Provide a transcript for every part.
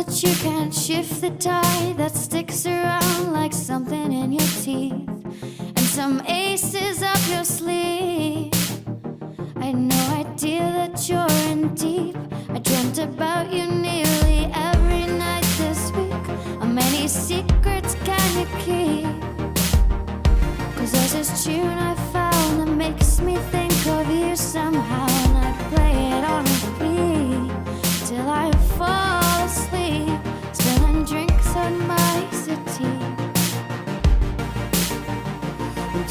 But you can't shift the tie that sticks around like something in your teeth. And some aces up your sleeve. I had no idea that you're in deep. I dreamt about you nearly every night this week. How many secrets can you keep? Cause there's this tune I found that makes me think of you somehow. And I play it on repeat till I fall asleep, spilling drinks on my city.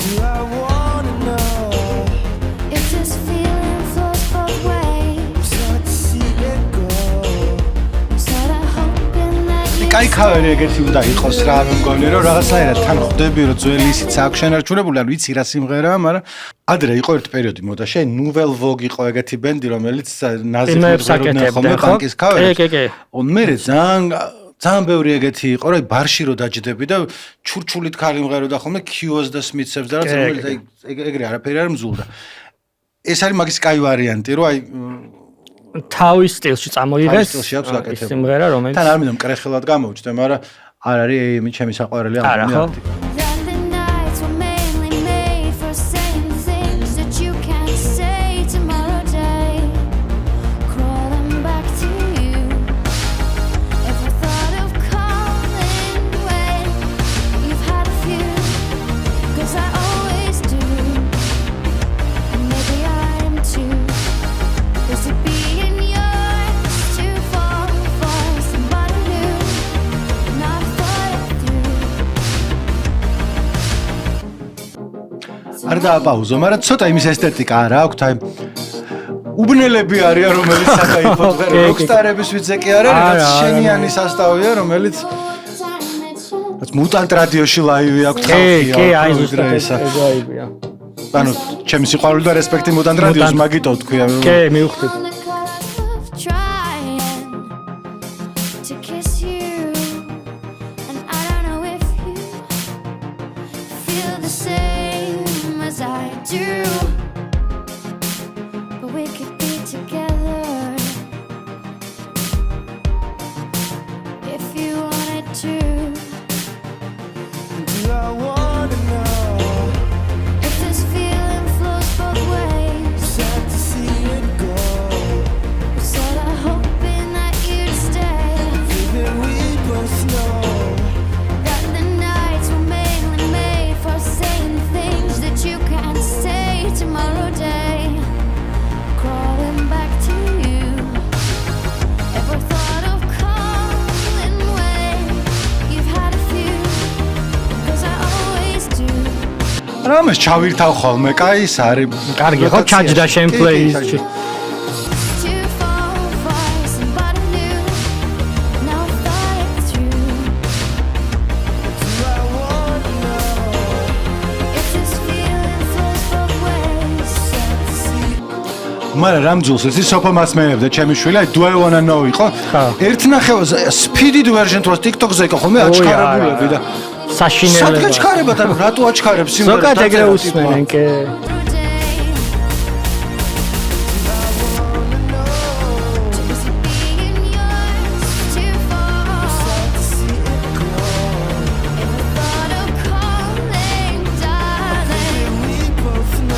Do I wanna know If this feeling flows both ways, start to see it go? sorta hoping that you კაი ქავერი ეგეთი უნდა იყოს რა მე მგონი რომ რაღაცნაირად თან ხვდები რომ ძველი ისიც აქვს შენარჩუნებული ან ვიცი რა სიმღერაა მაგრამ ადრე იყო ერთ პერიოდი მოდაში ნუվել ვოგ იყო ეგეთი ბენდი რომელიც ნაზიფებს აკეთებდა პანკის ქავერს კი მე ძალიან ბევრი ეგეთი იყო რა ბარში რო დაჯდები და ჩურჩულით ქალი მღეროდა ხოლმე Q-ს და Smith-ებს და რაღაც რომელიც აი ეგრე არაფერი არ მზულდა ეს არის მაგის კაი ვარიანტი რომ აი თავის სტილში წამოიღეს სტილში აქვს ის გაკეთებული სიმღერა რომელიც თან არ მინდა მკრეხელად გამოვჭდე მაგრამ არ არის მე ჩემი საყვარელი არა ხო That the nights were mainly made for saying things that you can't say tomorrow day. Crawling back to you. If I thought of calling when you've had a few, cause I always do. And maybe I'm too. Is it being yours to fall for somebody new? Not thought it through. არ დააპაუზო, მაგრამ ცოტა იმის ესთეტიკა არა აქვს, აი უბნელები არიან, რომელიც საკაიფოდ ღერო როკსტარების ვიცე კი არა, რაც შენიანი სასტავია, რომელიც რაც მუტანტ რადიოში ლაივი აქვს ხალხი. კი, აი ზუსტად ეგაია. ანუ ჩემი სიყვარული და რესპექტი მუტანტ რადიოს მაგითო თქვია. კი, მივხვდით. On the cusp of trying to kiss you, and I don't know if you feel the same as I do, but we could be together if you wanted to. Do I wanna know If this feeling flows both ways, start to see it go? sorta hoping that you'd stay. That we both know That the nights were mainly made for saying things that you can't say tomorrow day. Crawling back to you. Ever thought of calling when you've had a few? Cause I always do. რამეს ჩავირთავ ხოლმე, კაი, ის არის. კარგი ხო ჩაჯდა შენ პლეილისტში. To fall for somebody new. Now I thought it through. do I wanna know If this feeling flows both ways. მაგრამ რამ ძულს ის სოფო მასმეებდა ჩემი შვილი, აი do I wanna know იყო. ხა. ერთნახევარს speeded version თავს TikTok-ზე იყო ხოლმე აჩქარებულები და საშინელება. სადგა ჩქარებათ, ანუ რატო აჩქარებს სიმღერას? ზოგადად ეგრე უსმენენ კი. we both know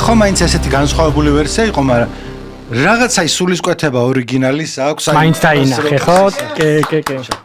ხო მაინც ესეთი განსხვავებული ვერსია იყო, მაგრამ რაღაცა ის სულისკვეთება ორიგინალის აქვს. მაინც დაინახე ხო? კი.